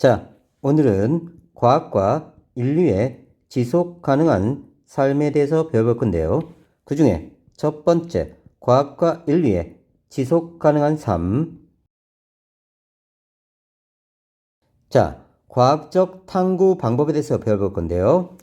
자, 오늘은 과학과 인류의 지속 가능한 삶에 대해서 배워볼 건데요. 그 중에 첫 번째, 과학과 인류의 지속 가능한 삶. 자, 과학적 탐구 방법에 대해서 배워볼 건데요.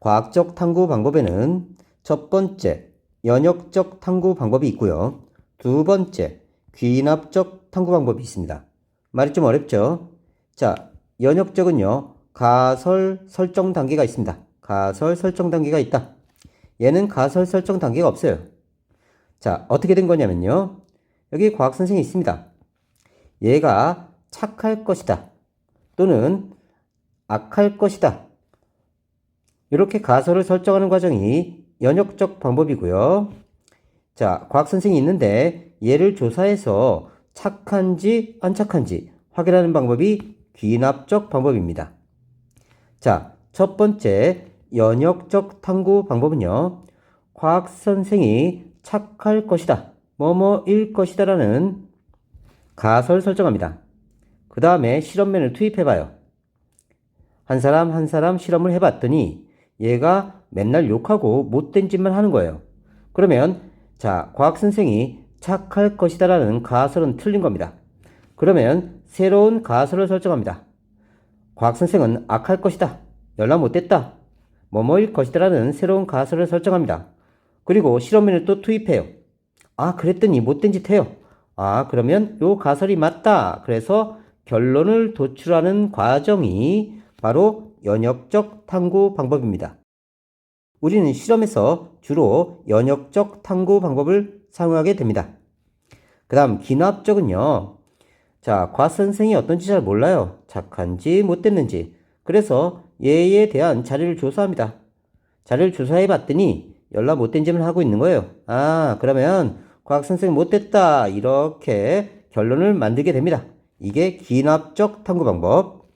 과학적 탐구 방법에는 첫 번째, 연역적 탐구 방법이 있고요. 두 번째, 귀납적 탐구 방법이 있습니다. 말이 좀 어렵죠? 자, 연역적은요, 가설 설정 단계가 있습니다. 가설 설정 단계가 있다. 얘는 가설 설정 단계가 없어요. 자, 어떻게 된 거냐면요. 여기 과학 선생이 있습니다. 얘가 착할 것이다. 또는 악할 것이다. 이렇게 가설을 설정하는 과정이 연역적 방법이고요. 자, 과학 선생이 있는데 얘를 조사해서 착한지 안 착한지 확인하는 방법이 귀납적 방법입니다. 자, 첫 번째 연역적 탐구 방법은요. 과학 선생이 착할 것이다. 뭐뭐일 것이다 라는 가설 설정합니다. 그 다음에 실험면을 투입해봐요. 한 사람 실험을 해봤더니 얘가 맨날 욕하고 못된 짓만 하는 거예요. 그러면 자, 과학 선생이 착할 것이다 라는 가설은 틀린 겁니다. 그러면 새로운 가설을 설정합니다. 과학 선생은 악할 것이다. 연락 못됐다. 뭐뭐일 것이다 라는 새로운 가설을 설정합니다. 그리고 실험면을 또 투입해요. 아, 그랬더니 못된 짓 해요. 아, 그러면 요 가설이 맞다. 그래서 결론을 도출하는 과정이 바로 연역적 탐구 방법입니다. 우리는 실험에서 주로 연역적 탐구 방법을 사용하게 됩니다. 그 다음 귀납적은요. 자, 과 선생이 어떤지 잘 몰라요. 착한지 못됐는지. 그래서 얘에 대한 자료를 조사합니다. 자료를 조사해 봤더니 연락 못된 짓을 하고 있는 거예요. 아, 그러면 과학 선생 못됐다. 이렇게 결론을 만들게 됩니다. 이게 귀납적 탐구 방법.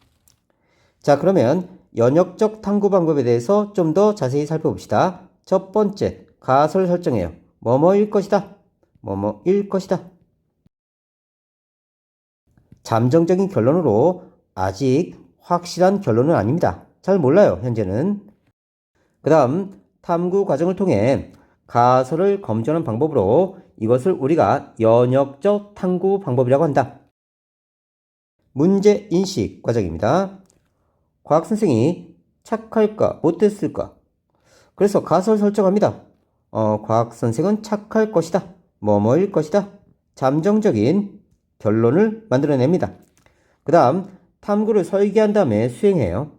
자, 그러면 연역적 탐구 방법에 대해서 좀 더 자세히 살펴봅시다. 첫 번째, 가설 설정해요. 뭐뭐일 것이다. 뭐뭐일 것이다. 잠정적인 결론으로 아직 확실한 결론은 아닙니다. 잘 몰라요, 현재는. 그 다음 탐구 과정을 통해 가설을 검증하는 방법으로 이것을 우리가 연역적 탐구 방법이라고 한다. 문제인식 과정입니다. 과학 선생이 착할까 못됐을까? 그래서 가설 설정합니다. 과학 선생은 착할 것이다. 뭐뭐일 것이다. 잠정적인 결론을 만들어냅니다. 그 다음 탐구를 설계한 다음에 수행해요.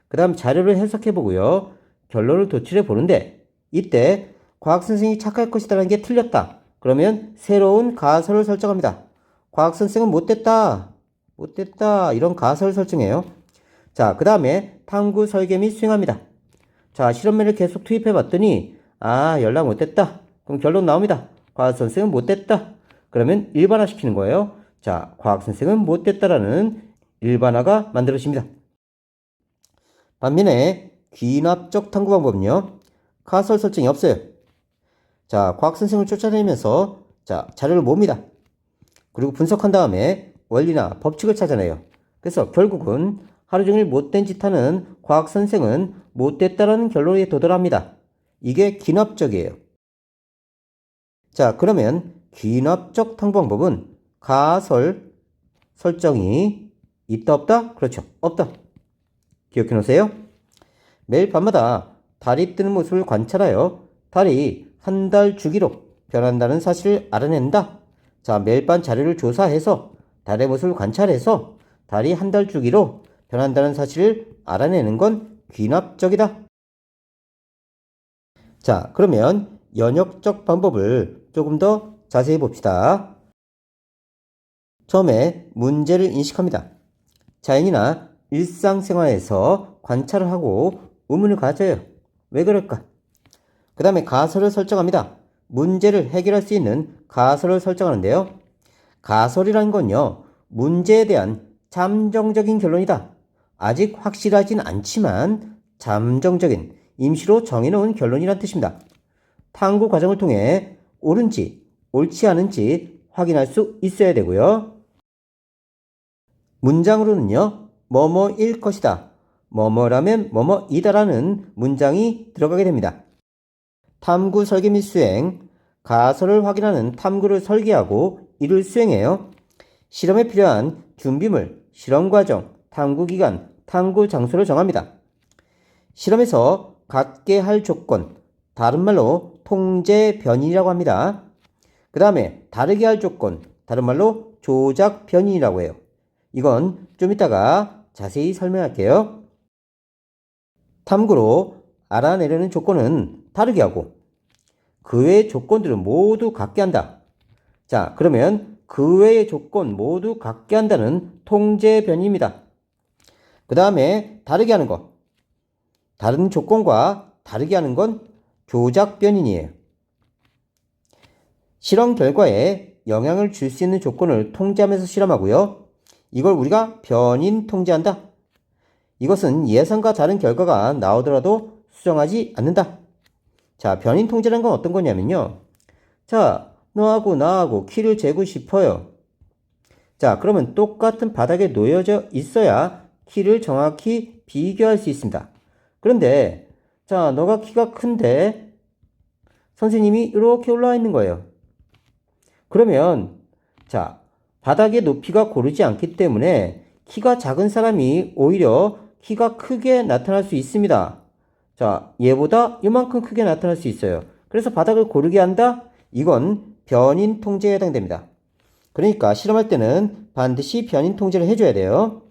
그 다음 자료를 해석해 보고요. 결론을 도출해 보는데 이때 과학 선생이 착할 것이다라는 게 틀렸다. 그러면 새로운 가설을 설정합니다. 과학 선생은 못됐다. 못됐다. 이런 가설을 설정해요. 자, 그 다음에 탐구 설계 및 수행합니다. 자, 실험면을 계속 투입해 봤더니 아, 연락 못됐다. 그럼 결론 나옵니다. 과학 선생은 못됐다. 그러면 일반화 시키는 거예요. 자, 과학 선생은 못됐다라는 일반화가 만들어집니다. 반면에 귀납적 탐구 방법은요. 가설 설정이 없어요. 자, 과학 선생을 쫓아다니면서 자, 자료를 모읍니다. 그리고 분석한 다음에 원리나 법칙을 찾아내요. 그래서 결국은 하루 종일 못된 짓 하는 과학 선생은 못됐다라는 결론에 도달합니다. 이게 귀납적이에요. 자, 그러면 귀납적 탐구 방법은 가설 설정이 있다 없다? 그렇죠. 없다. 기억해 놓으세요. 매일 밤마다 달이 뜨는 모습을 관찰하여 달이 한 달 주기로 변한다는 사실을 알아낸다. 자, 매일 밤 자료를 조사해서 달의 모습을 관찰해서 달이 한 달 주기로 변한다는 사실을 알아내는 건 귀납적이다. 자, 그러면 연역적 방법을 조금 더 자세히 봅시다. 처음에 문제를 인식합니다. 자연이나 일상생활에서 관찰을 하고 의문을 가져요. 왜 그럴까? 그 다음에 가설을 설정합니다. 문제를 해결할 수 있는 가설을 설정하는데요. 가설이라는 건요. 문제에 대한 잠정적인 결론이다. 아직 확실하진 않지만 잠정적인 임시로 정해놓은 결론이란 뜻입니다. 탐구 과정을 통해 옳은지 옳지 않은지 확인할 수 있어야 되고요. 문장으로는요. 뭐뭐일 것이다. 뭐뭐라면 뭐뭐이다라는 문장이 들어가게 됩니다. 탐구 설계 및 수행, 가설을 확인하는 탐구를 설계하고 이를 수행해요. 실험에 필요한 준비물, 실험 과정, 탐구 기간, 탐구 장소를 정합니다. 실험에서 갖게 할 조건, 다른 말로 통제 변이라고 합니다. 그 다음에 다르게 할 조건, 다른 말로 조작 변이라고 해요. 이건 좀 이따가 자세히 설명할게요. 탐구로 알아내려는 조건은 다르게 하고 그 외의 조건들은 모두 갖게 한다. 자, 그러면 그 외의 조건 모두 갖게 한다는 통제 변이입니다. 그 다음에 다르게 하는 것. 다른 조건과 다르게 하는 건 조작 변이에요. 실험 결과에 영향을 줄 수 있는 조건을 통제하면서 실험하고요. 이걸 우리가 변인 통제한다. 이것은 예상과 다른 결과가 나오더라도 수정하지 않는다. 자, 변인 통제라는 건 어떤 거냐면요. 자, 너하고 나하고 키를 재고 싶어요. 자, 그러면 똑같은 바닥에 놓여져 있어야 키를 정확히 비교할 수 있습니다. 그런데 자, 너가 키가 큰데 선생님이 이렇게 올라와 있는 거예요. 그러면 자, 바닥의 높이가 고르지 않기 때문에 키가 작은 사람이 오히려 키가 크게 나타날 수 있습니다. 자, 얘보다 이만큼 크게 나타날 수 있어요. 그래서 바닥을 고르게 한다? 이건 변인 통제에 해당됩니다. 그러니까 실험할 때는 반드시 변인 통제를 해줘야 돼요.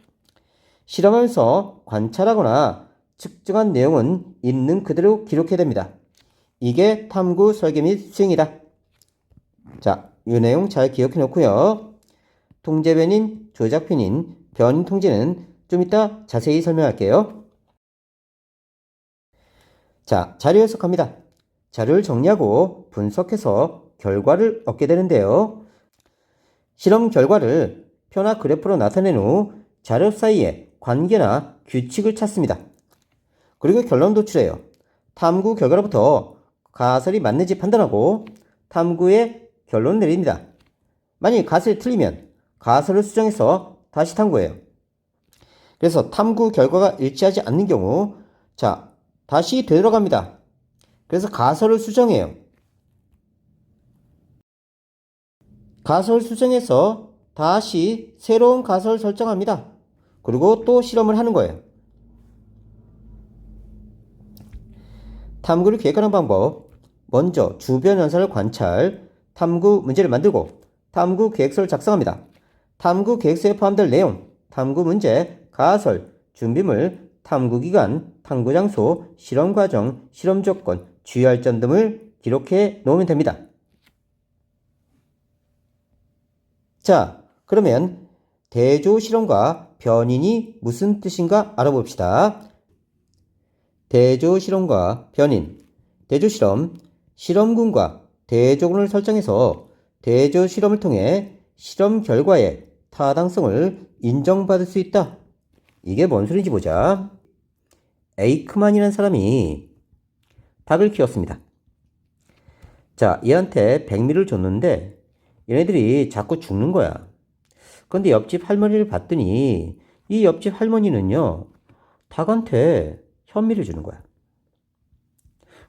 실험하면서 관찰하거나 측정한 내용은 있는 그대로 기록해야 됩니다. 이게 탐구 설계 및 수행이다. 자, 이 내용 잘 기억해 놓고요. 통제 변인, 조작 변인, 변인 통제는 좀 이따 자세히 설명할게요. 자, 자료 해석합니다. 자료를 정리하고 분석해서 결과를 얻게 되는데요. 실험 결과를 표나 그래프로 나타낸 후 자료 사이에 관계나 규칙을 찾습니다. 그리고 결론 도출해요. 탐구 결과로부터 가설이 맞는지 판단하고 탐구의 결론을 내립니다. 만약 가설이 틀리면 가설을 수정해서 다시 탐구해요. 그래서 탐구 결과가 일치하지 않는 경우 자, 다시 되돌아갑니다. 그래서 가설을 수정해요. 가설 수정해서 다시 새로운 가설을 설정합니다. 그리고 또 실험을 하는 거예요. 탐구를 계획하는 방법. 먼저 주변 현상을 관찰, 탐구 문제를 만들고 탐구 계획서를 작성합니다. 탐구 계획서에 포함될 내용, 탐구 문제, 가설, 준비물, 탐구 기간, 탐구 장소, 실험 과정, 실험 조건, 주의할 점 등을 기록해 놓으면 됩니다. 자, 그러면 대조 실험과 변인이 무슨 뜻인가 알아봅시다. 대조 실험과 변인. 대조 실험, 실험군과 대조군을 설정해서 대조 실험을 통해 실험 결과의 타당성을 인정받을 수 있다. 이게 뭔 소리인지 보자. 에이크만이라는 사람이 닭을 키웠습니다. 자, 얘한테 백미를 줬는데 얘네들이 자꾸 죽는 거야. 그런데 옆집 할머니를 봤더니 이 옆집 할머니는요, 닭한테 현미를 주는 거야.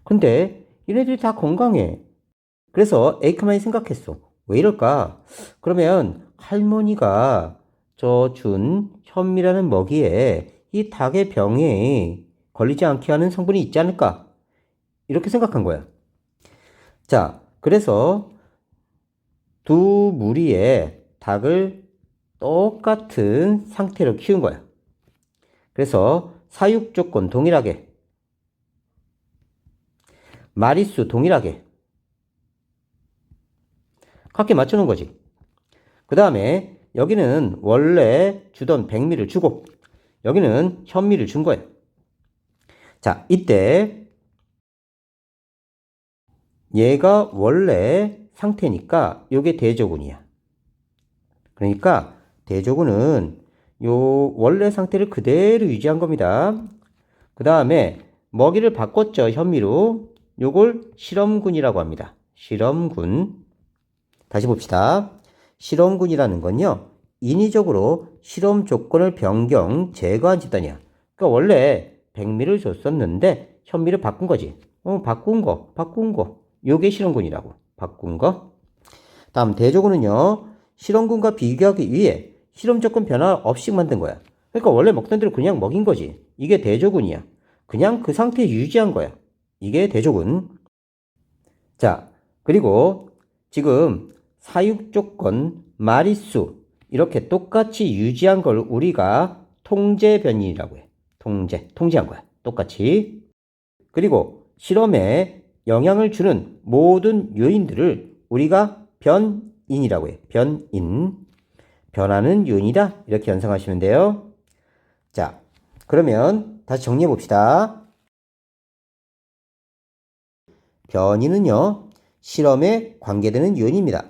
근데 얘네들이 다 건강해. 그래서 에이크만이 생각했어. 왜 이럴까? 그러면 할머니가 저 준 현미라는 먹이에 이 닭의 병에 걸리지 않게 하는 성분이 있지 않을까? 이렇게 생각한 거야. 자, 그래서 두 무리의 닭을 똑같은 상태로 키운 거야. 그래서 사육 조건 동일하게, 마리수 동일하게 각기 맞춰놓은 거지. 그 다음에 여기는 원래 주던 백미를 주고 여기는 현미를 준 거예요. 자, 이때 얘가 원래 상태니까 요게 대조군이야. 그러니까 대조군은 요 원래 상태를 그대로 유지한 겁니다. 그 다음에 먹이를 바꿨죠. 현미로. 요걸 실험군이라고 합니다. 실험군. 다시 봅시다. 실험군이라는 건요, 인위적으로 실험 조건을 변경, 제거한 집단이야. 그러니까 원래 백미를 줬었는데 현미를 바꾼 거지. 바꾼 거. 요게 실험군이라고. 바꾼 거. 다음 대조군은요. 실험군과 비교하기 위해 실험 조건 변화 없이 만든 거야. 그러니까 원래 먹던 대로 그냥 먹인 거지. 이게 대조군이야. 그냥 그 상태 유지한 거야. 이게 대조군. 자, 그리고 지금 사육 조건, 마리수 이렇게 똑같이 유지한 걸 우리가 통제 변이라고 해. 통제한 거야. 똑같이. 그리고 실험에 영향을 주는 모든 요인들을 우리가 변인이라고 해. 변인. 변하는 요인이다. 이렇게 연상하시면 돼요. 자, 그러면 다시 정리해 봅시다. 변이는요, 실험에 관계되는 요인입니다.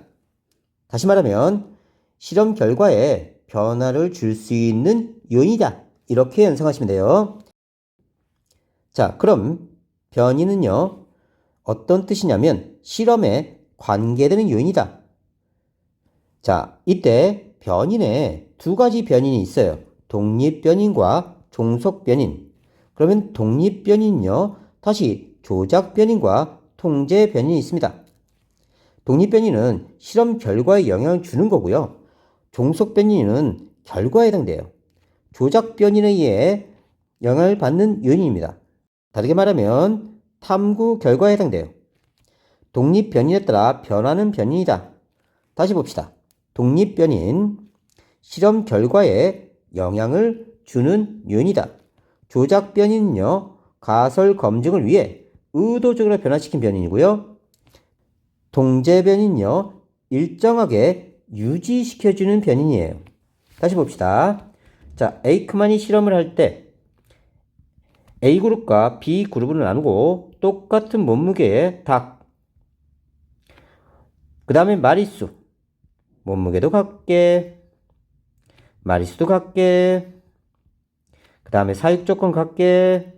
다시 말하면 실험 결과에 변화를 줄 수 있는 요인이다. 이렇게 연상하시면 돼요. 자, 그럼 변이는요, 어떤 뜻이냐면 실험에 관계되는 요인이다. 자, 이때 변인에 두 가지 변인이 있어요. 독립변인과 종속변인. 그러면 독립변인은요, 다시 조작변인과 통제변인이 있습니다. 독립변인은 실험 결과에 영향을 주는 거고요. 종속변인은 결과에 해당돼요. 조작변인에 의해 영향을 받는 요인입니다. 다르게 말하면 탐구 결과에 해당돼요. 독립변인에 따라 변하는 변인이다. 다시 봅시다. 독립변인, 실험 결과에 영향을 주는 요인이다. 조작변인은요, 가설 검증을 위해 의도적으로 변화시킨 변인이고요. 통제변인은요, 일정하게 유지시켜주는 변인이에요. 다시 봅시다. 자, 에이크만이 실험을 할 때 A그룹과 B그룹을 나누고 똑같은 몸무게의 닭, 그 다음에 마리수, 몸무게도 같게, 마리수도 같게, 그 다음에 사육조건 같게,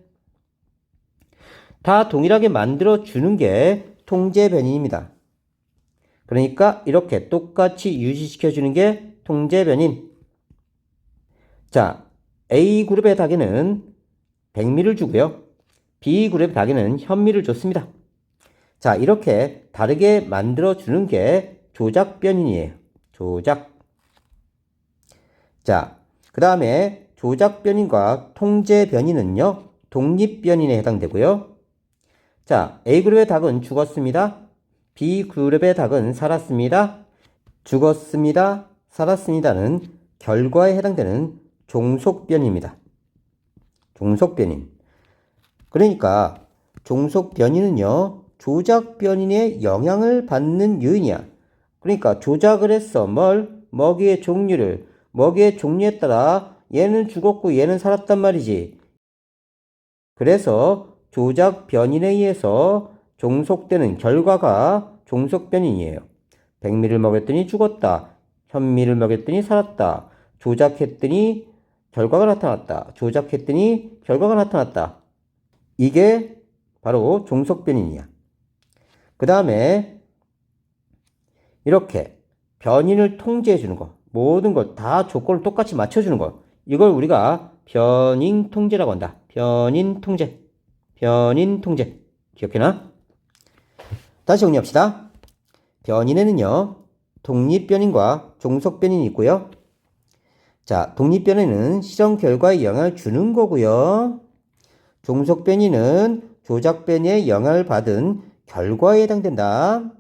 다 동일하게 만들어 주는 게 통제변인입니다. 그러니까 이렇게 똑같이 유지시켜 주는 게 통제변인. 자, A그룹의 닭에는 백미를 주고요. B그룹의 닭에는 현미를 줬습니다. 자, 이렇게 다르게 만들어 주는 게 조작변인이에요. 조작. 자, 그 다음에 조작변인과 통제변인은요, 독립변인에 해당되고요. 자, A그룹의 닭은 죽었습니다. B그룹의 닭은 살았습니다. 죽었습니다. 살았습니다는 결과에 해당되는 종속변입니다. 종속변인. 그러니까 종속변인은요, 조작변인의 영향을 받는 요인이야. 그러니까 조작을 했어. 먹이의 종류를. 먹이의 종류에 따라 얘는 죽었고 얘는 살았단 말이지. 그래서 조작 변인에 의해서 종속되는 결과가 종속변인이에요. 백미를 먹였더니 죽었다. 현미를 먹였더니 살았다. 조작했더니 결과가 나타났다. 조작했더니 결과가 나타났다. 이게 바로 종속변인이야. 그 다음에 이렇게 변인을 통제해 주는 거. 모든 걸 다 조건을 똑같이 맞춰주는 거. 이걸 우리가 변인 통제라고 한다. 변인 통제. 변인 통제. 기억해놔? 다시 정리합시다. 변인에는요, 독립변인과 종속변인이 있고요. 자, 독립변인은 실험 결과에 영향을 주는 거고요. 종속변인은 조작변이에 영향을 받은 결과에 해당된다.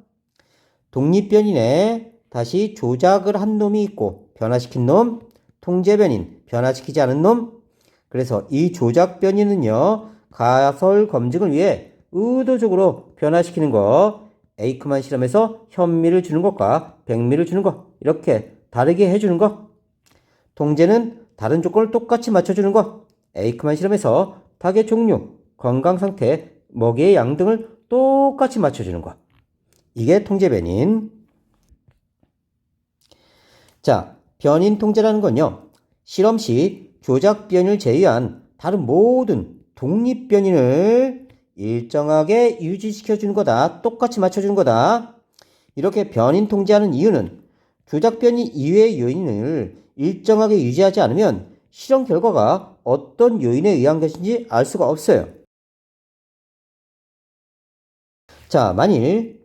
독립변인에 다시 조작을 한 놈이 있고 변화시킨 놈, 통제변인, 변화시키지 않은 놈. 그래서 이 조작변인은요, 가설 검증을 위해 의도적으로 변화시키는 거, 에이크만 실험에서 현미를 주는 것과 백미를 주는 것, 이렇게 다르게 해주는 거. 통제는 다른 조건을 똑같이 맞춰주는 거, 에이크만 실험에서 닭의 종류, 건강 상태, 먹이의 양 등을 똑같이 맞춰주는 거. 이게 통제변인. 자, 변인 통제라는 건요, 실험 시 조작 변인을 제외한 다른 모든 독립 변인을 일정하게 유지시켜주는 거다. 똑같이 맞춰주는 거다. 이렇게 변인 통제하는 이유는 조작 변이 이외의 요인을 일정하게 유지하지 않으면 실험 결과가 어떤 요인에 의한 것인지 알 수가 없어요. 자, 만일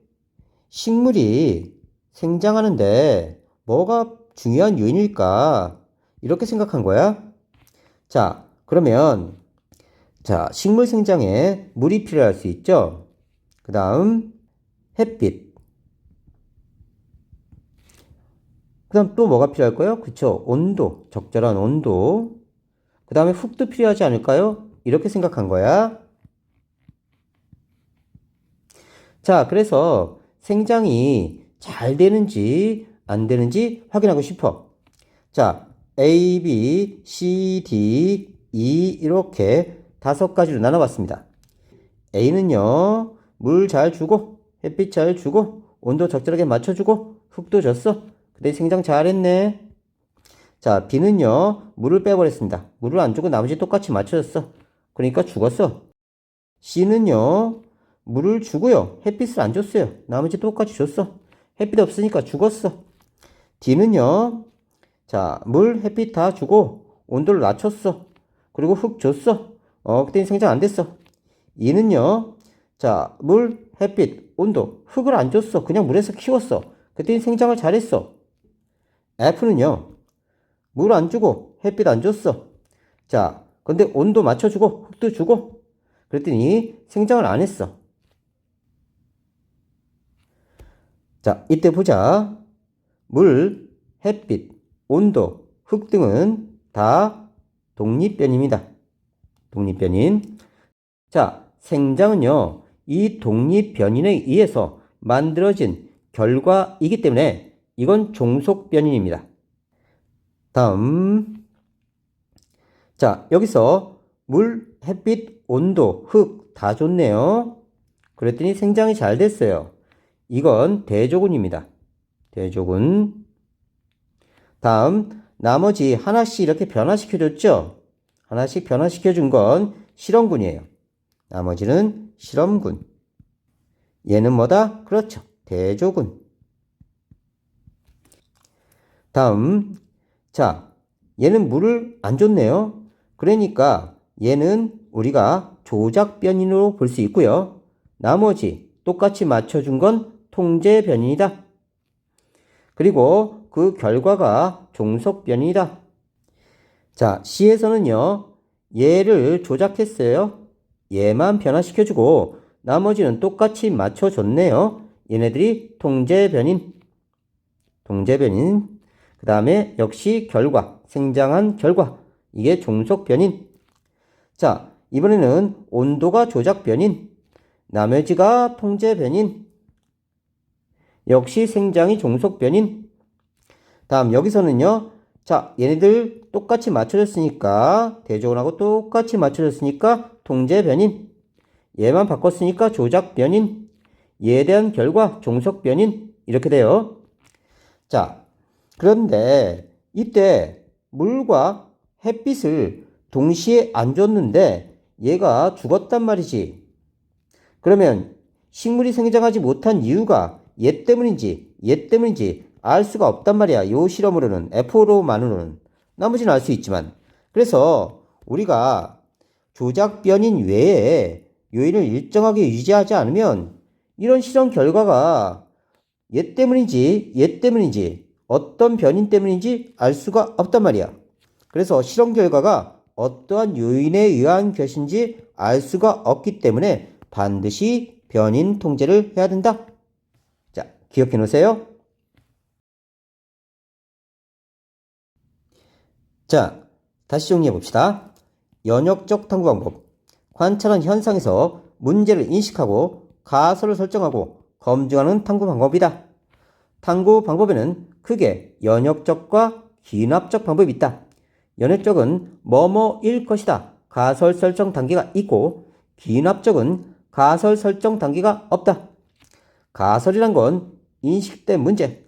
식물이 생장하는데 뭐가 중요한 요인일까? 이렇게 생각한 거야. 자, 그러면 식물 생장에 물이 필요할 수 있죠. 그 다음 햇빛. 그 다음 또 뭐가 필요할까요? 그쵸, 온도, 적절한 온도. 그 다음에 흙도 필요하지 않을까요? 이렇게 생각한 거야. 자, 그래서 생장이 잘 되는지 안 되는지 확인하고 싶어. 자, A, B, C, D, E 이렇게 5가지로 나눠봤습니다. A는요, 물 잘 주고, 햇빛 잘 주고, 온도 적절하게 맞춰주고, 흙도 줬어. 그래, 생장 잘했네. 자, B는요, 물을 빼버렸습니다. 물을 안 주고 나머지 똑같이 맞춰줬어. 그러니까 죽었어. C는요, 물을 주고요, 햇빛을 안 줬어요. 나머지 똑같이 줬어. 햇빛 없으니까 죽었어. D는요, 자, 물, 햇빛 다 주고, 온도를 낮췄어. 그리고 흙 줬어. 그때는 생장 안 됐어. E는요, 자, 물, 햇빛, 온도, 흙을 안 줬어. 그냥 물에서 키웠어. 그때는 생장을 잘했어. F는요, 물 안 주고, 햇빛 안 줬어. 자, 근데 온도 맞춰주고, 흙도 주고, 그랬더니 생장을 안 했어. 자, 이때 보자. 물, 햇빛, 온도, 흙 등은 다 독립변입니다. 독립변인. 자, 생장은요, 이 독립변인에 의해서 만들어진 결과이기 때문에 이건 종속변인입니다. 다음. 자, 여기서 물, 햇빛, 온도, 흙 다 줬네요. 그랬더니 생장이 잘 됐어요. 이건 대조군입니다. 대조군. 다음, 나머지 하나씩 이렇게 변화시켜줬죠? 하나씩 변화시켜준 건 실험군이에요. 나머지는 실험군. 얘는 뭐다? 그렇죠. 대조군. 다음, 자, 얘는 물을 안 줬네요. 그러니까 얘는 우리가 조작변인으로 볼 수 있고요. 나머지 똑같이 맞춰준 건 통제변인이다. 그리고 그 결과가 종속변인이다. 자, C에서는요, 얘를 조작했어요. 얘만 변화시켜주고 나머지는 똑같이 맞춰줬네요. 얘네들이 통제변인. 통제변인. 그 다음에 역시 결과, 생장한 결과. 이게 종속변인. 자, 이번에는 온도가 조작변인. 나머지가 통제변인. 역시 생장이 종속변인. 다음 여기서는요. 자, 얘네들 똑같이 맞춰졌으니까 대조군하고 똑같이 맞춰졌으니까 통제변인. 얘만 바꿨으니까 조작변인. 얘에 대한 결과 종속변인. 이렇게 돼요. 자, 그런데 이때 물과 햇빛을 동시에 안 줬는데 얘가 죽었단 말이지. 그러면 식물이 생장하지 못한 이유가 얘 때문인지 알 수가 없단 말이야. 요 실험으로는, F로만으로는. 나머지는 알 수 있지만. 그래서 우리가 조작변인 외에 요인을 일정하게 유지하지 않으면 이런 실험 결과가 얘 때문인지 어떤 변인 때문인지 알 수가 없단 말이야. 그래서 실험 결과가 어떠한 요인에 의한 것인지 알 수가 없기 때문에 반드시 변인 통제를 해야 된다. 자, 기억해 놓으세요. 자, 다시 정리해 봅시다. 연역적 탐구 방법. 관찰한 현상에서 문제를 인식하고 가설을 설정하고 검증하는 탐구 방법이다. 탐구 방법에는 크게 연역적과 기납적 방법이 있다. 연역적은 뭐뭐일 것이다. 가설 설정 단계가 있고 기납적은 가설 설정 단계가 없다. 가설이란 건 인식된 문제,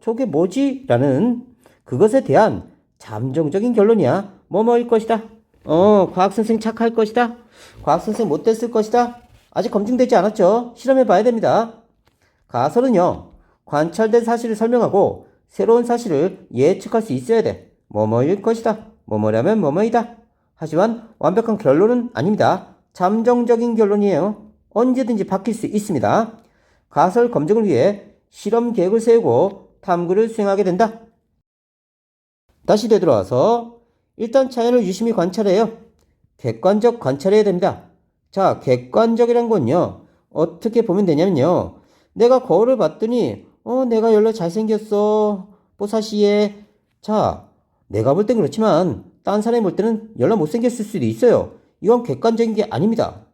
저게 뭐지? 라는 그것에 대한 잠정적인 결론이야. 뭐뭐일 것이다. 과학선생 착할 것이다. 과학선생 못됐을 것이다. 아직 검증되지 않았죠? 실험해 봐야 됩니다. 가설은요, 관찰된 사실을 설명하고 새로운 사실을 예측할 수 있어야 돼. 뭐뭐일 것이다. 뭐뭐라면 뭐뭐이다. 하지만 완벽한 결론은 아닙니다. 잠정적인 결론이에요. 언제든지 바뀔 수 있습니다. 가설 검증을 위해 실험 계획을 세우고 탐구를 수행하게 된다. 다시 되돌아와서 일단 자연을 유심히 관찰해요. 객관적 관찰해야 됩니다. 자, 객관적이란 건요. 어떻게 보면 되냐면요. 내가 거울을 봤더니 내가 열로 잘생겼어. 뽀사시에. 자, 내가 볼 땐 그렇지만 딴 사람이 볼 때는 열로 못생겼을 수도 있어요. 이건 객관적인 게 아닙니다.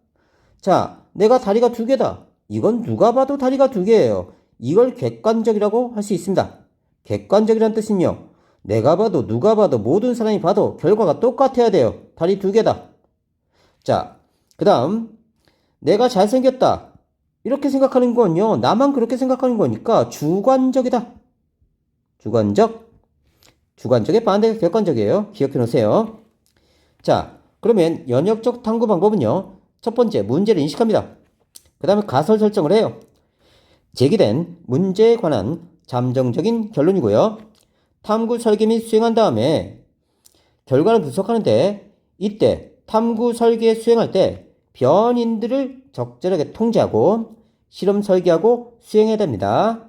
자, 내가 다리가 2개다. 이건 누가 봐도 다리가 2개예요. 이걸 객관적이라고 할 수 있습니다. 객관적이란 뜻은요. 내가 봐도 누가 봐도 모든 사람이 봐도 결과가 똑같아야 돼요. 다리 2개다. 자, 그 다음 내가 잘생겼다. 이렇게 생각하는 건요. 나만 그렇게 생각하는 거니까 주관적이다. 주관적의 반대가 객관적이에요. 기억해 놓으세요. 자, 그러면 연역적 탐구 방법은요. 첫 번째, 문제를 인식합니다. 그 다음에 가설 설정을 해요. 제기된 문제에 관한 잠정적인 결론이고요. 탐구 설계 및 수행한 다음에 결과를 분석하는데 이때 탐구 설계 수행할 때 변인들을 적절하게 통제하고 실험 설계하고 수행해야 됩니다.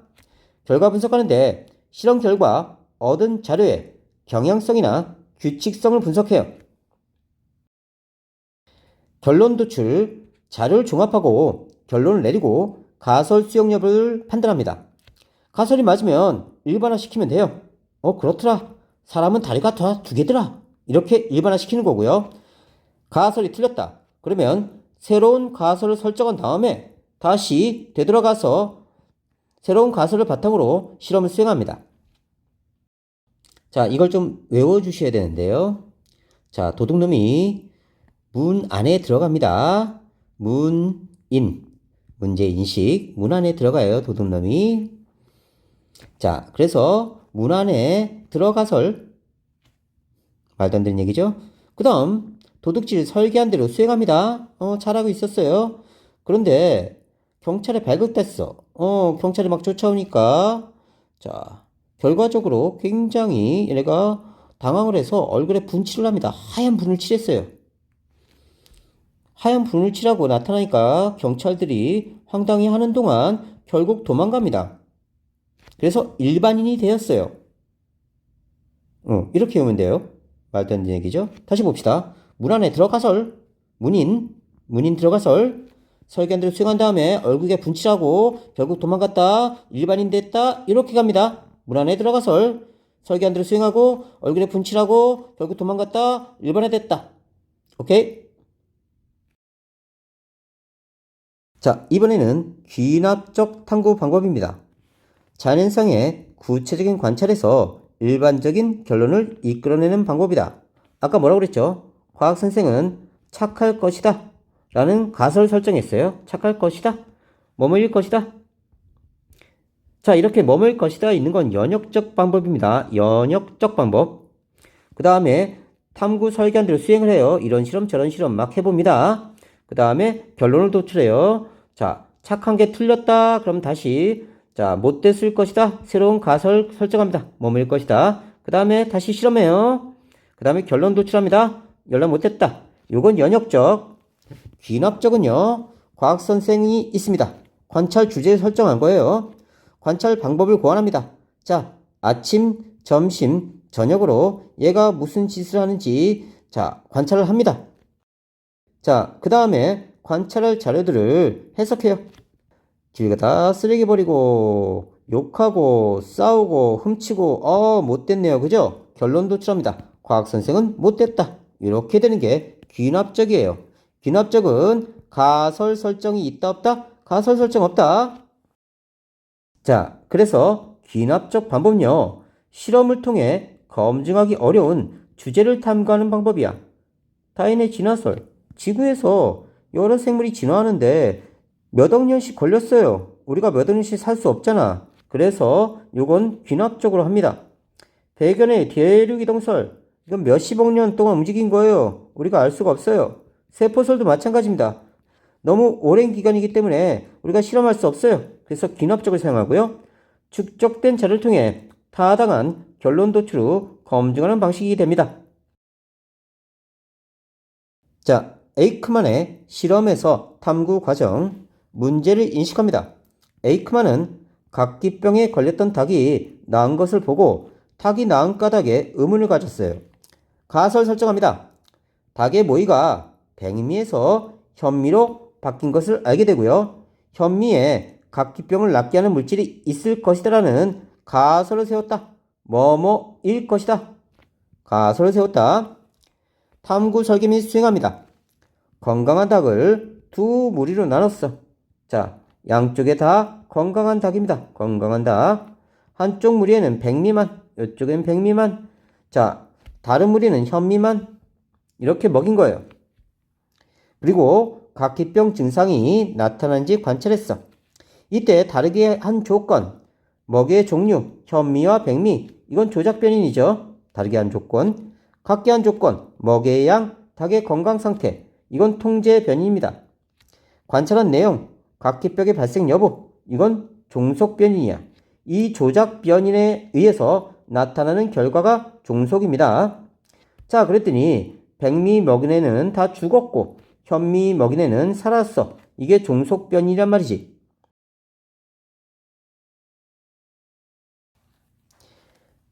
결과 분석하는데 실험 결과 얻은 자료의 경향성이나 규칙성을 분석해요. 결론 도출, 자료를 종합하고 결론을 내리고 가설 수용 여부를 판단합니다. 가설이 맞으면 일반화시키면 돼요. 그렇더라. 사람은 다리가 2개더라. 이렇게 일반화시키는 거고요. 가설이 틀렸다. 그러면 새로운 가설을 설정한 다음에 다시 되돌아가서 새로운 가설을 바탕으로 실험을 수행합니다. 자, 이걸 좀 외워주셔야 되는데요. 자, 도둑놈이 문 안에 들어갑니다. 문인, 문제인식, 문 안에 들어가요. 도둑놈이. 자, 그래서 문 안에 들어가설, 말도 안 되는 얘기죠. 그 다음 도둑질 설계한 대로 수행합니다. 잘하고 있었어요. 그런데 경찰에 발각됐어. 경찰이 막 쫓아오니까 자, 결과적으로 굉장히 얘네가 당황을 해서 얼굴에 분칠을 합니다. 하얀 분을 칠했어요. 하얀 분을 칠하고 나타나니까 경찰들이 황당히 하는 동안 결국 도망갑니다. 그래서 일반인이 되었어요. 이렇게 외우면 돼요. 말도 안 되는 얘기죠. 다시 봅시다. 문 안에 들어가설, 문인 들어가설, 설계한 대로 수행한 다음에 얼굴에 분칠하고 결국 도망갔다, 일반인 됐다, 이렇게 갑니다. 문 안에 들어가설, 설계한 대로 수행하고 얼굴에 분칠하고 결국 도망갔다, 일반인 됐다. 오케이? 자, 이번에는 귀납적 탐구 방법입니다. 자연현상의 구체적인 관찰에서 일반적인 결론을 이끌어내는 방법이다. 아까 뭐라고 그랬죠? 과학선생은 착할 것이다 라는 가설을 설정했어요. 착할 것이다. 뭐뭐일 것이다. 자, 이렇게 뭐뭐일 것이다 있는 건 연역적 방법입니다. 연역적 방법. 그 다음에 탐구 설계한 대로 수행을 해요. 이런 실험 저런 실험 막 해봅니다. 그 다음에 결론을 도출해요. 자, 착한 게 틀렸다. 그럼 다시 자, 못됐을 것이다. 새로운 가설 설정합니다. 뭐뭐일 것이다. 그 다음에 다시 실험해요. 그 다음에 결론 도출합니다. 연락 못했다. 요건 연역적. 귀납적은요. 과학선생이 있습니다. 관찰 주제 설정한 거예요. 관찰 방법을 고안합니다. 자, 아침, 점심, 저녁으로 얘가 무슨 짓을 하는지 자, 관찰을 합니다. 자, 그 다음에 관찰할 자료들을 해석해요. 길 가다 쓰레기 버리고 욕하고 싸우고 훔치고 못됐네요. 그죠? 결론 도출합니다. 과학선생은 못됐다. 이렇게 되는 게 귀납적이에요. 귀납적은 가설 설정이 있다 없다? 가설 설정 없다. 자, 그래서 귀납적 방법은요. 실험을 통해 검증하기 어려운 주제를 탐구하는 방법이야. 다인의 진화설. 지구에서 여러 생물이 진화하는데 몇 억 년씩 걸렸어요. 우리가 몇 억 년씩 살 수 없잖아. 그래서 요건 귀납적으로 합니다. 배견의 대륙이동설. 이건 몇십억 년 동안 움직인 거예요. 우리가 알 수가 없어요. 세포설도 마찬가지입니다. 너무 오랜 기간이기 때문에 우리가 실험할 수 없어요. 그래서 귀납적을 사용하고요. 축적된 자료를 통해 타당한 결론 도출 후 검증하는 방식이 됩니다. 자, 에이크만의 실험에서 탐구 과정, 문제를 인식합니다. 에이크만은 각기병에 걸렸던 닭이 나은 것을 보고 닭이 나은 까닭에 의문을 가졌어요. 가설 설정합니다. 닭의 모이가 백미에서 현미로 바뀐 것을 알게 되고요. 현미에 각기병을 낫게 하는 물질이 있을 것이다라는 가설을 세웠다. 뭐뭐일 것이다. 가설을 세웠다. 탐구 설계 및 수행합니다. 건강한 닭을 두 무리로 나눴어. 자, 양쪽에 다 건강한 닭입니다. 건강한 닭. 한쪽 무리에는 백미만, 이쪽엔 백미만. 자, 다른 무리는 현미만. 이렇게 먹인 거예요. 그리고 각기병 증상이 나타난지 관찰했어. 이때 다르게 한 조건, 먹이의 종류, 현미와 백미, 이건 조작 변인이죠. 다르게 한 조건. 같게 한 조건, 먹이의 양, 닭의 건강 상태, 이건 통제 변인입니다. 관찰한 내용, 각기병의 발생 여부, 이건 종속 변인이야. 이 조작 변인에 의해서 나타나는 결과가 종속입니다. 자, 그랬더니 백미 먹이네는 다 죽었고 현미 먹이네는 살았어. 이게 종속 변인이란 말이지.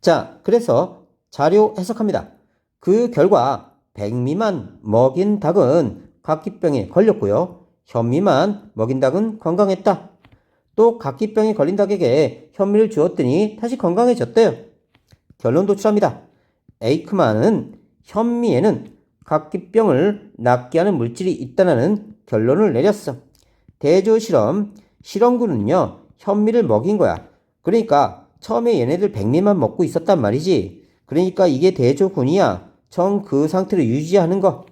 자, 그래서 자료 해석합니다. 그 결과 백미만 먹인 닭은 각기병에 걸렸고요. 현미만 먹인 닭은 건강했다. 또 각기병에 걸린 닭에게 현미를 주었더니 다시 건강해졌대요. 결론 도출합니다. 에이크만은 현미에는 각기병을 낫게 하는 물질이 있다는 결론을 내렸어. 대조실험, 실험군은요, 현미를 먹인 거야. 그러니까 처음에 얘네들 백미만 먹고 있었단 말이지. 그러니까 이게 대조군이야. 정 그 상태를 유지하는 거.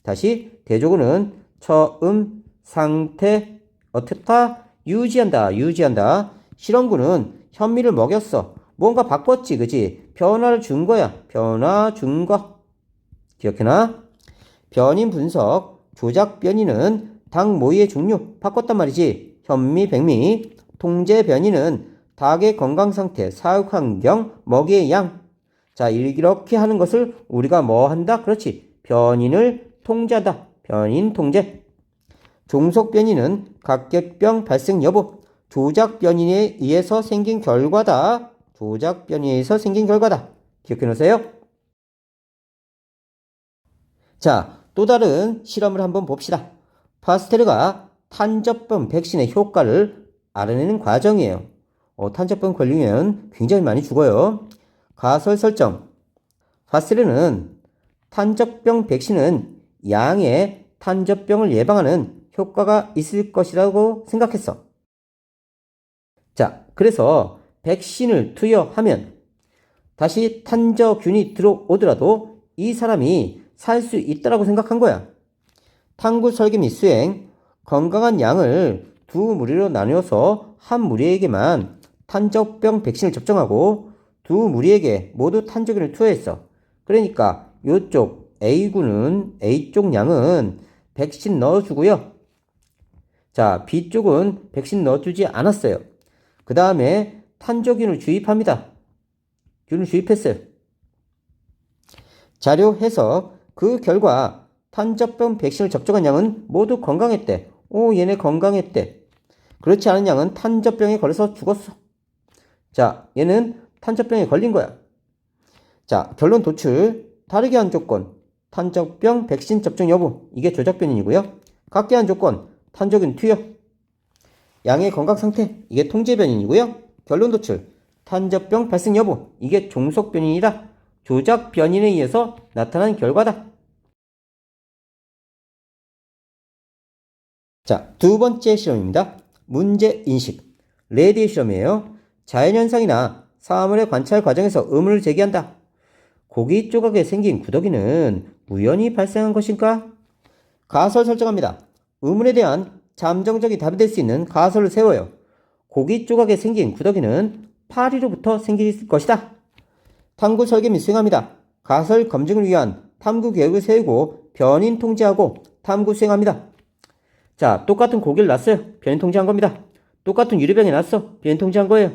다시 대조군은 처음 상태 어떻다? 유지한다. 실험군은 현미를 먹였어. 뭔가 바꿨지, 그지? 변화를 준 거야. 변화 준 거. 기억해놔. 변인 분석, 조작 변이는 닭 모이의 종류 바꿨단 말이지. 현미, 백미. 통제 변이는 닭의 건강 상태, 사육 환경, 먹이의 양. 자, 이렇게 하는 것을 우리가 뭐 한다? 그렇지. 변인을 통제한다. 변인 통제. 종속 변이는 각계병 발생 여부, 조작 변이에 의해서 생긴 결과다. 조작 변이에 의해서 생긴 결과다. 기억해 놓으세요. 자, 또 다른 실험을 한번 봅시다. 파스테르가 탄저병 백신의 효과를 알아내는 과정이에요. 탄저병 걸리면 굉장히 많이 죽어요. 가설 설정. 파스테르는 탄저병 백신은 양의 탄저병을 예방하는 효과가 있을 것이라고 생각했어. 자, 그래서 백신을 투여하면 다시 탄저균이 들어오더라도 이 사람이 살 수 있다라고 생각한 거야. 탐구 설계 및 수행, 건강한 양을 두 무리로 나누어서 한 무리에게만 탄저병 백신을 접종하고 두 무리에게 모두 탄저균을 투여했어. 그러니까 이쪽 A군은 A쪽 양은 백신 넣어주고요. 자, B쪽은 백신 넣어주지 않았어요. 그 다음에 탄저균을 주입합니다. 균을 주입했어요. 자료 해석. 그 결과 탄저병 백신을 접종한 양은 모두 건강했대. 얘네 건강했대. 그렇지 않은 양은 탄저병에 걸려서 죽었어. 자, 얘는 탄저병에 걸린 거야. 자, 결론 도출. 다르게 한 조건. 탄저병 백신 접종 여부. 이게 조작 변인이고요. 같게 한 조건. 탄저균 투여. 양의 건강 상태. 이게 통제 변인이고요. 결론 도출. 탄저병 발생 여부. 이게 종속 변인이다. 조작 변인에 의해서 나타난 결과다. 자, 두 번째 실험입니다. 문제 인식. 레디의 실험이에요. 자연현상이나 사물의 관찰 과정에서 의문을 제기한다. 고기 조각에 생긴 구더기는 우연히 발생한 것인가? 가설 설정합니다. 의문에 대한 잠정적인 답이 될 수 있는 가설을 세워요. 고기 조각에 생긴 구더기는 파리로부터 생길 것이다. 탐구 설계 및 수행합니다. 가설 검증을 위한 탐구 계획을 세우고 변인 통제하고 탐구 수행합니다. 자, 똑같은 고기를 놨어요. 변인 통제한 겁니다. 똑같은 유리병에 놨어. 변인 통제한 거예요.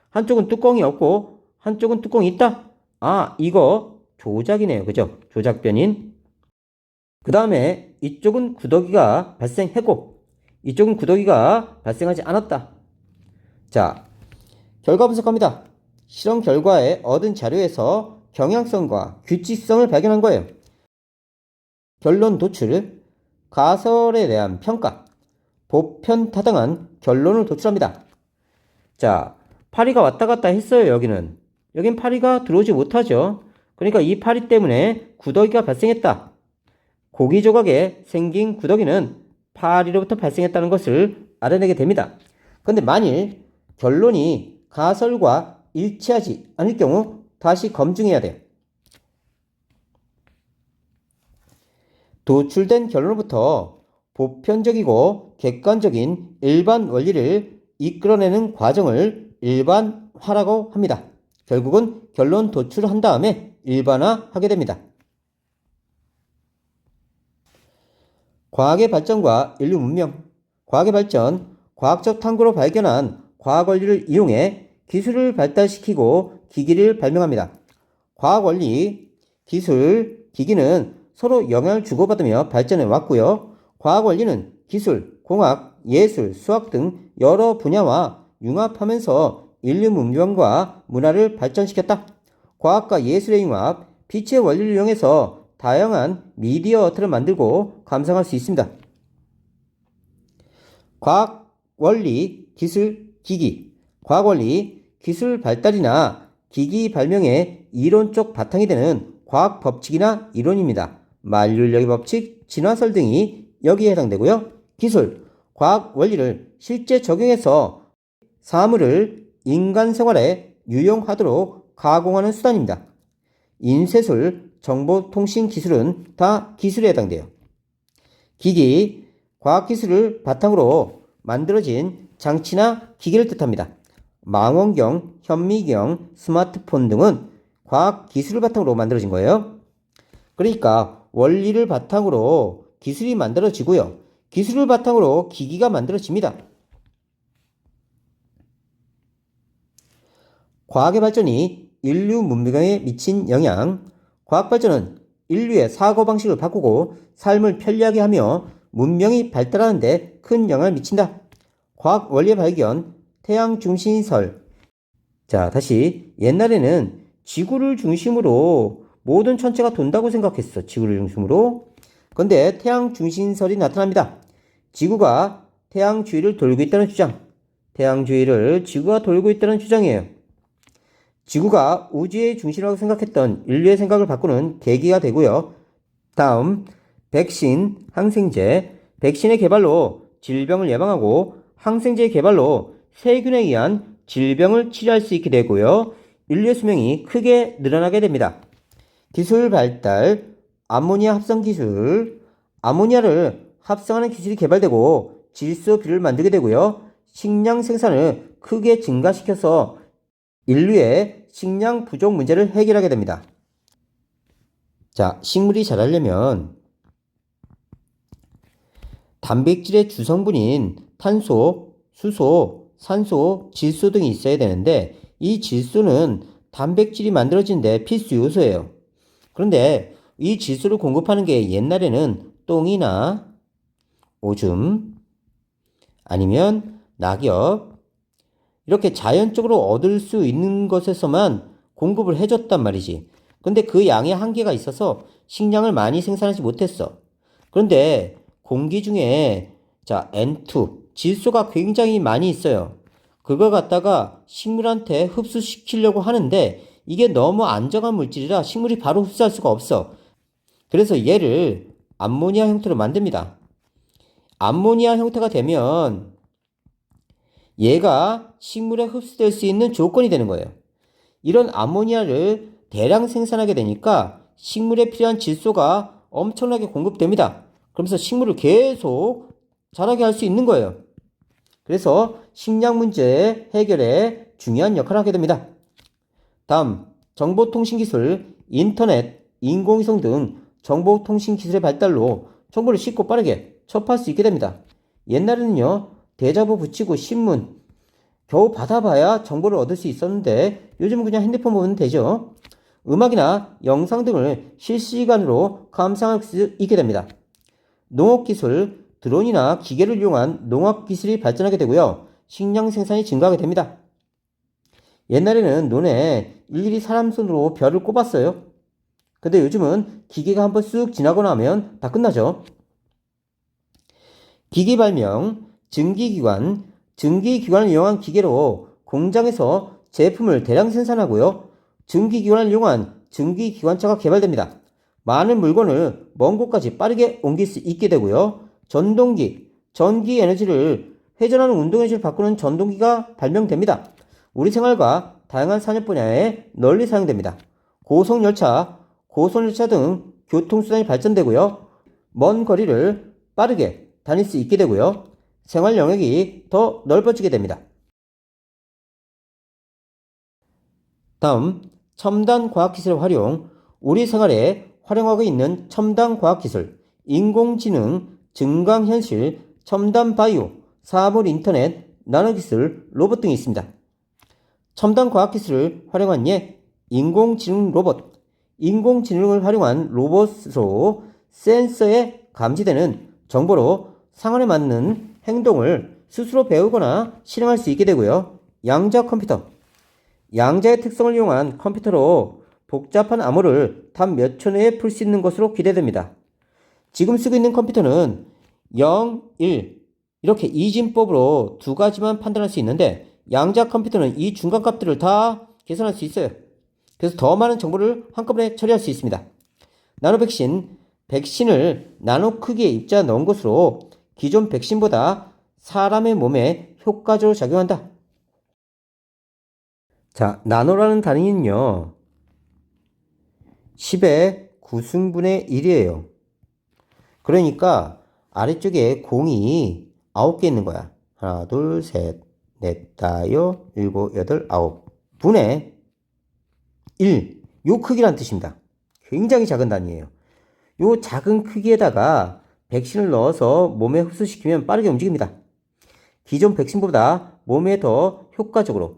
한쪽은 뚜껑이 없고 한쪽은 뚜껑이 있다. 아, 이거 조작이네요. 그죠? 조작변인. 그 다음에 이쪽은 구더기가 발생했고 이쪽은 구더기가 발생하지 않았다. 자, 결과 분석합니다. 실험 결과에 얻은 자료에서 경향성과 규칙성을 발견한 거예요. 결론 도출, 가설에 대한 평가, 보편타당한 결론을 도출합니다. 자, 파리가 왔다 갔다 했어요. 여긴 파리가 들어오지 못하죠. 그러니까 이 파리 때문에 구더기가 발생했다. 고기 조각에 생긴 구더기는 파리로부터 발생했다는 것을 알아내게 됩니다. 그런데 만일 결론이 가설과 일치하지 않을 경우 다시 검증해야 돼요. 도출된 결론으로부터 보편적이고 객관적인 일반 원리를 이끌어내는 과정을 일반화라고 합니다. 결국은 결론 도출한 다음에 일반화하게 됩니다. 과학의 발전과 인류 문명. 과학의 발전, 과학적 탐구로 발견한 과학 원리를 이용해 기술을 발달시키고 기기를 발명합니다. 과학 원리, 기술, 기기는 서로 영향을 주고받으며 발전해 왔고요. 과학 원리는 기술, 공학, 예술, 수학 등 여러 분야와 융합하면서 인류 문명과 문화를 발전시켰다. 과학과 예술의 융합, 빛의 원리를 이용해서 다양한 미디어들을 만들고 감상할 수 있습니다. 과학, 원리, 기술, 기기. 과학 원리, 기술 발달이나 기기 발명의 이론적 바탕이 되는 과학 법칙이나 이론입니다. 만류인력의 법칙, 진화설 등이 여기에 해당되고요. 기술, 과학 원리를 실제 적용해서 사물을 인간 생활에 유용하도록 가공하는 수단입니다. 인쇄술, 정보통신 기술은 다 기술에 해당돼요. 기기, 과학기술을 바탕으로 만들어진 장치나 기기를 뜻합니다. 망원경, 현미경, 스마트폰 등은 과학기술을 바탕으로 만들어진 거예요. 그러니까 원리를 바탕으로 기술이 만들어지고요. 기술을 바탕으로 기기가 만들어집니다. 과학의 발전이 인류 문명에 미친 영향. 과학 발전은 인류의 사고방식을 바꾸고 삶을 편리하게 하며 문명이 발달하는 데 큰 영향을 미친다. 과학 원리의 발견, 태양 중심설. 자, 다시 옛날에는 지구를 중심으로 모든 천체가 돈다고 생각했어. 지구를 중심으로. 그런데 태양 중심설이 나타납니다. 지구가 태양 주위를 돌고 있다는 주장. 태양 주위를 지구가 돌고 있다는 주장이에요. 지구가 우주의 중심이라고 생각했던 인류의 생각을 바꾸는 계기가 되고요. 다음, 백신, 항생제. 백신의 개발로 질병을 예방하고 항생제의 개발로 세균에 의한 질병을 치료할 수 있게 되고요. 인류의 수명이 크게 늘어나게 됩니다. 기술 발달, 암모니아 합성 기술. 아모니아를 합성하는 기술이 개발되고 질소 비료를 만들게 되고요. 식량 생산을 크게 증가시켜서 인류의 식량 부족 문제를 해결하게 됩니다. 자, 식물이 자라려면 단백질의 주성분인 탄소, 수소, 산소, 질소 등이 있어야 되는데 이 질소는 단백질이 만들어지는데 필수 요소예요. 그런데 이 질소를 공급하는 게 옛날에는 똥이나 오줌 아니면 낙엽 이렇게 자연적으로 얻을 수 있는 것에서만 공급을 해줬단 말이지. 근데 그 양의 한계가 있어서 식량을 많이 생산하지 못했어. 그런데 공기 중에 자 N2 질소가 굉장히 많이 있어요. 그거 갖다가 식물한테 흡수시키려고 하는데 이게 너무 안정한 물질이라 식물이 바로 흡수할 수가 없어. 그래서 얘를 암모니아 형태로 만듭니다. 암모니아 형태가 되면 얘가 식물에 흡수될 수 있는 조건이 되는 거예요. 이런 암모니아를 대량 생산하게 되니까 식물에 필요한 질소가 엄청나게 공급됩니다. 그러면서 식물을 계속 자라게 할 수 있는 거예요. 그래서 식량 문제 해결에 중요한 역할을 하게 됩니다. 다음, 정보통신기술, 인터넷, 인공위성 등 정보통신기술의 발달로 정보를 쉽고 빠르게 접할 수 있게 됩니다. 옛날에는요, 대자보 붙이고 신문, 겨우 받아봐야 정보를 얻을 수 있었는데 요즘은 그냥 핸드폰 보면 되죠. 음악이나 영상 등을 실시간으로 감상할 수 있게 됩니다. 농업기술, 드론이나 기계를 이용한 농업기술이 발전하게 되고요. 식량 생산이 증가하게 됩니다. 옛날에는 논에 일일이 사람 손으로 벼를 꼽았어요. 근데 요즘은 기계가 한번 쑥 지나고 나면 다 끝나죠. 기기 발명, 증기기관을 이용한 기계로 공장에서 제품을 대량 생산하고요. 증기기관을 이용한 증기기관차가 개발됩니다. 많은 물건을 먼 곳까지 빠르게 옮길 수 있게 되고요. 전동기, 전기 에너지를 회전하는 운동 에너지를 바꾸는 전동기가 발명됩니다. 우리 생활과 다양한 산업 분야에 널리 사용됩니다. 고속열차 등 교통수단이 발전되고요. 먼 거리를 빠르게 다닐 수 있게 되고요. 생활 영역이 더 넓어지게 됩니다. 다음, 첨단 과학기술의 활용. 우리 생활에 활용하고 있는 첨단 과학기술, 인공지능, 증강현실, 첨단 바이오, 사물 인터넷, 나노기술, 로봇 등이 있습니다. 첨단 과학기술을 활용한 예, 인공지능 로봇. 인공지능을 활용한 로봇으로 센서에 감지되는 정보로 상황에 맞는 행동을 스스로 배우거나 실행할 수 있게 되고요. 양자 컴퓨터. 양자의 특성을 이용한 컴퓨터로 복잡한 암호를 단 몇 초 내에 풀 수 있는 것으로 기대됩니다. 지금 쓰고 있는 컴퓨터는 0, 1 이렇게 이진법으로 두 가지만 판단할 수 있는데 양자 컴퓨터는 이 중간값들을 다 계산할 수 있어요. 그래서 더 많은 정보를 한꺼번에 처리할 수 있습니다. 백신을 나노 크기에 입자 넣은 것으로 기존 백신보다 사람의 몸에 효과적으로 작용한다. 자, 나노라는 단위는요, 10의 9승분의 1이에요. 그러니까 아래쪽에 공이 9개 있는 거야. 하나, 둘, 셋, 넷, 다섯, 일곱, 여덟, 아홉. 분의 1. 요 크기란 뜻입니다. 굉장히 작은 단위예요. 요 작은 크기에다가 백신을 넣어서 몸에 흡수시키면 빠르게 움직입니다. 기존 백신보다 몸에 더 효과적으로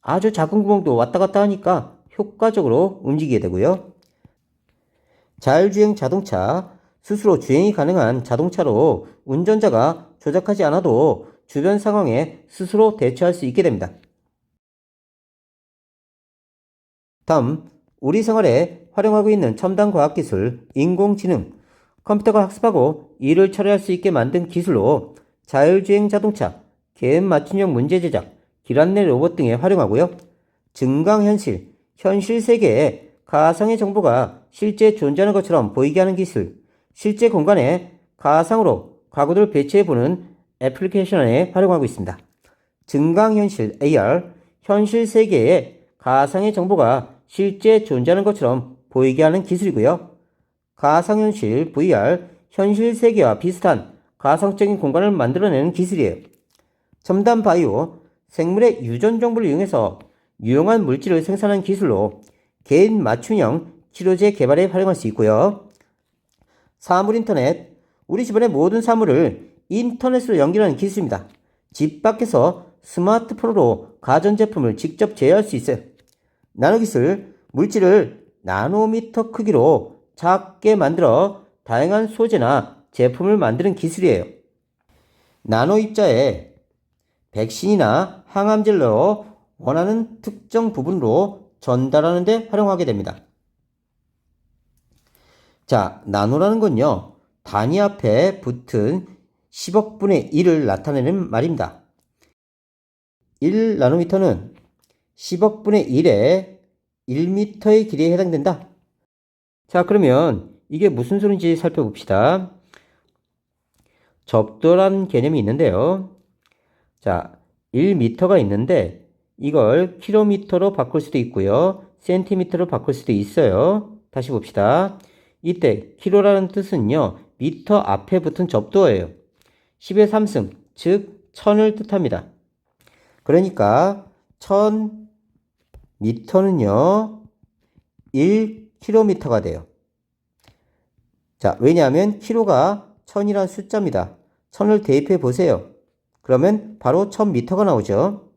아주 작은 구멍도 왔다 갔다 하니까 효과적으로 움직이게 되고요. 자율주행 자동차, 스스로 주행이 가능한 자동차로 운전자가 조작하지 않아도 주변 상황에 스스로 대처할 수 있게 됩니다. 다음, 우리 생활에 활용하고 있는 첨단 과학기술, 인공지능, 컴퓨터가 학습하고 일을 처리할 수 있게 만든 기술로 자율주행 자동차, 개인 맞춤형 문제 제작, 길 안내 로봇 등에 활용하고요. 증강현실, 현실 세계에 가상의 정보가 실제 존재하는 것처럼 보이게 하는 기술, 실제 공간에 가상으로 가구들을 배치해보는 애플리케이션에 활용하고 있습니다. 증강현실 AR, 현실 세계에 가상의 정보가 실제 존재하는 것처럼 보이게 하는 기술이고요. 가상현실 VR, 현실 세계와 비슷한 가상적인 공간을 만들어내는 기술이에요. 첨단 바이오, 생물의 유전 정보를 이용해서 유용한 물질을 생산하는 기술로 개인 맞춤형 치료제 개발에 활용할 수 있고요. 사물 인터넷, 우리 집안의 모든 사물을 인터넷으로 연결하는 기술입니다. 집 밖에서 스마트폰으로 가전제품을 직접 제어할 수 있어요. 나노기술, 물질을 나노미터 크기로 작게 만들어 다양한 소재나 제품을 만드는 기술이에요. 나노 입자에 백신이나 항암제를 넣어 원하는 특정 부분으로 전달하는 데 활용하게 됩니다. 자, 나노라는 건요, 단위 앞에 붙은 10억분의 1을 나타내는 말입니다. 1나노미터는 10억분의 1의 1m의 길이에 해당된다. 자, 그러면 이게 무슨 소리인지 살펴봅시다. 적도란 개념이 있는데요. 자, 1m가 있는데 이걸 킬로미터로 바꿀 수도 있고요. 센티미터로 바꿀 수도 있어요. 다시 봅시다. 이때 킬로라는 뜻은요, 미터 앞에 붙은 접두어예요. 10의 3승, 즉 1000을 뜻합니다. 그러니까 1000m는요 1km가 돼요. 자, 왜냐하면 킬로가 1000이라는 숫자입니다. 1000을 대입해 보세요. 그러면 바로 1000m가 나오죠.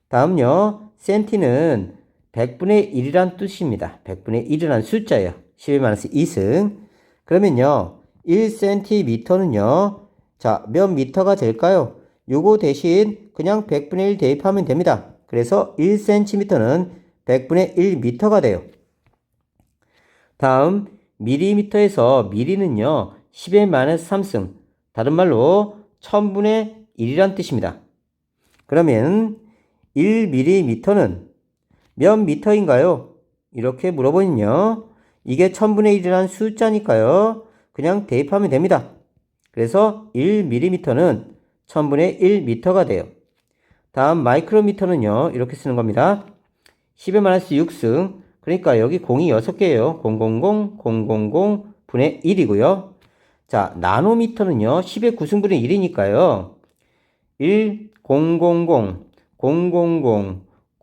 다음요. 센티는 100분의 1이란 뜻입니다. 100분의 1이란 숫자예요. 10-2승. 그러면요. 1cm는요. 자, 몇 미터가 될까요? 요거 대신 그냥 100분의 1 대입하면 됩니다. 그래서 1cm는 100분의 1미터가 돼요. 다음 밀리미터에서 밀리는요. 10-3승. 다른 말로 1000분의 1이란 뜻입니다. 그러면 1mm는 몇 미터인가요? 이렇게 물어보면요. 이게 1000분의 1이라는 숫자니까요. 그냥 대입하면 됩니다. 그래서 1mm는 1000분의 1m가 돼요. 다음 마이크로미터는요. 이렇게 쓰는 겁니다. 10-6승. 그러니까 여기 0이 6개예요. 000, 000, 분의 1이고요. 자, 나노미터는요. 10의 9승분의 1이니까요. 1, 000, 000,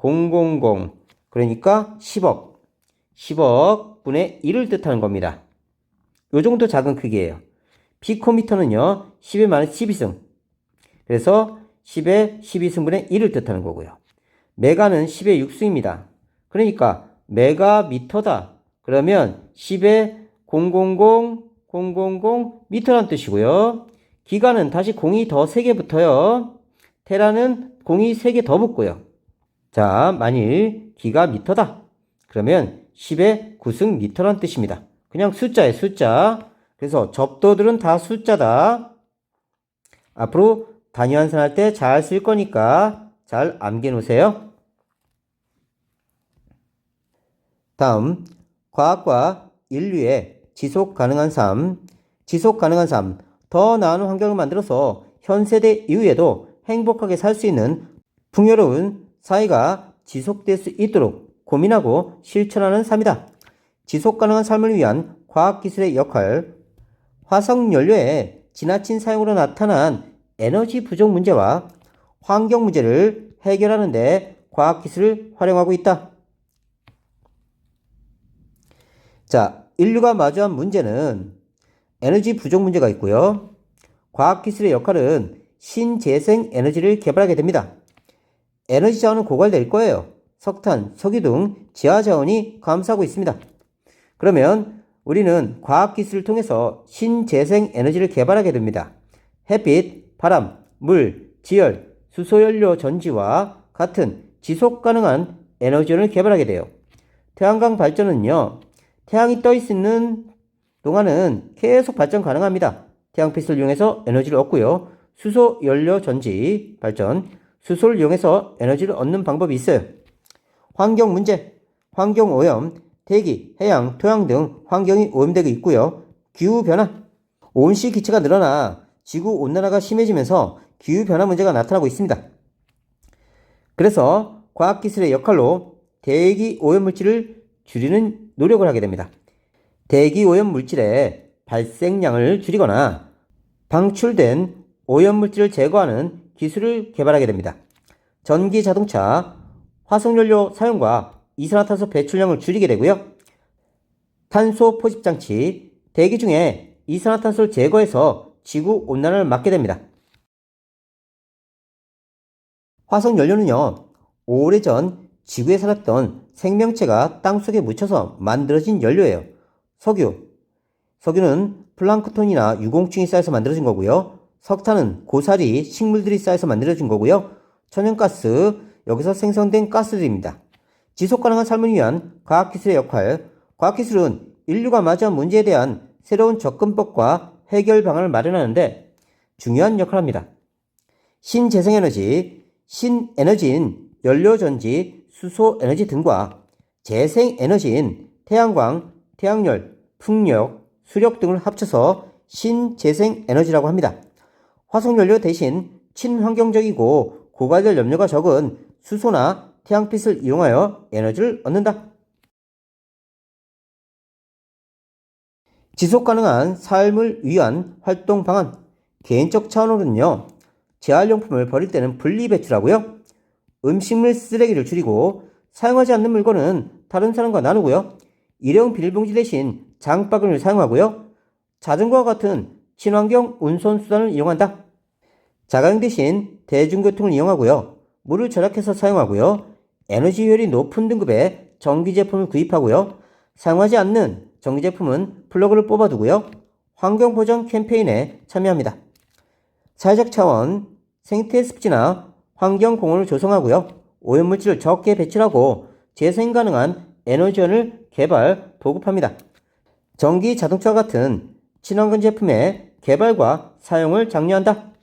000, 그러니까 10억 분의 1을 뜻하는 겁니다. 요 정도 작은 크기예요. 피코미터는요. 10-12승. 그래서 10의 12승분의 1을 뜻하는 거고요. 메가는 10의 6승입니다. 그러니까 메가미터다. 그러면 10의 000, 미터란 뜻이고요. 기가는 다시 0이 더 3개 붙어요. 테라는 0이 3개 더 붙고요. 자, 만일 기가미터다. 그러면 10의 9승 미터란 뜻입니다. 그냥 숫자예요, 숫자. 그래서 접도들은 다 숫자다. 앞으로 단위 환산할 때 잘 쓸 거니까 잘 암기해 놓으세요. 다음, 과학과 인류의 지속 가능한 삶. 지속 가능한 삶. 더 나은 환경을 만들어서 현 세대 이후에도 행복하게 살 수 있는 풍요로운 사회가 지속될 수 있도록 고민하고 실천하는 삶이다. 지속 가능한 삶을 위한 과학기술의 역할. 화석연료의 지나친 사용으로 나타난 에너지 부족 문제와 환경 문제를 해결하는 데 과학기술을 활용하고 있다. 자, 인류가 마주한 문제는 에너지 부족 문제가 있고요. 과학기술의 역할은 신재생 에너지를 개발하게 됩니다. 에너지 자원은 고갈될 거예요. 석탄, 석유 등 지하 자원이 감소하고 있습니다. 그러면 우리는 과학기술을 통해서 신재생 에너지를 개발하게 됩니다. 햇빛, 바람, 물, 지열, 수소연료 전지와 같은 지속 가능한 에너지원을 개발하게 돼요. 태양광 발전은요. 태양이 떠 있는 동안은 계속 발전 가능합니다. 태양빛을 이용해서 에너지를 얻고요. 수소연료 전지 발전, 수소를 이용해서 에너지를 얻는 방법이 있어요. 환경 문제, 환경오염, 대기, 해양, 토양 등 환경이 오염되고 있고요. 기후변화, 온실 기체가 늘어나 지구온난화가 심해지면서 기후변화 문제가 나타나고 있습니다. 그래서 과학기술의 역할로 대기 오염물질을 줄이는 노력을 하게 됩니다. 대기 오염물질의 발생량을 줄이거나 방출된 오염물질을 제거하는 기술을 개발하게 됩니다. 전기 자동차, 화석연료 사용과 이산화탄소 배출량을 줄이게 되고요. 탄소 포집장치, 대기 중에 이산화탄소를 제거해서 지구온난화를 막게 됩니다. 화석연료는요. 오래전 지구에 살았던 생명체가 땅속에 묻혀서 만들어진 연료예요. 석유는 플랑크톤이나 유공충이 쌓여서 만들어진 거고요. 석탄은 고사리, 식물들이 쌓여서 만들어진 거고요. 천연가스, 여기서 생성된 가스들입니다. 지속가능한 삶을 위한 과학기술의 역할. 과학기술은 인류가 마주한 문제에 대한 새로운 접근법과 해결 방안을 마련하는데 중요한 역할을 합니다. 신재생에너지, 신에너지인 연료전지, 수소에너지 등과 재생에너지인 태양광, 태양열, 풍력, 수력 등을 합쳐서 신재생에너지라고 합니다. 화석연료 대신 친환경적이고 고갈될 염료가 적은 수소나 태양빛을 이용하여 에너지를 얻는다. 지속가능한 삶을 위한 활동 방안. 개인적 차원으로는요. 재활용품을 버릴 때는 분리배출하고요. 음식물 쓰레기를 줄이고 사용하지 않는 물건은 다른 사람과 나누고요. 일회용 비닐봉지 대신 장바구니를 사용하고요. 자전거와 같은 친환경 운송수단을 이용한다. 자가용 대신 대중교통을 이용하고요. 물을 절약해서 사용하고요. 에너지 효율이 높은 등급의 전기 제품을 구입하고요. 사용하지 않는 전기 제품은 플러그를 뽑아두고요. 환경보전 캠페인에 참여합니다. 사회적 차원, 생태 습지나 환경 공원을 조성하고요. 오염물질을 적게 배출하고 재생 가능한 에너지원을 개발, 보급합니다. 전기 자동차와 같은 친환경 제품의 개발과 사용을 장려한다.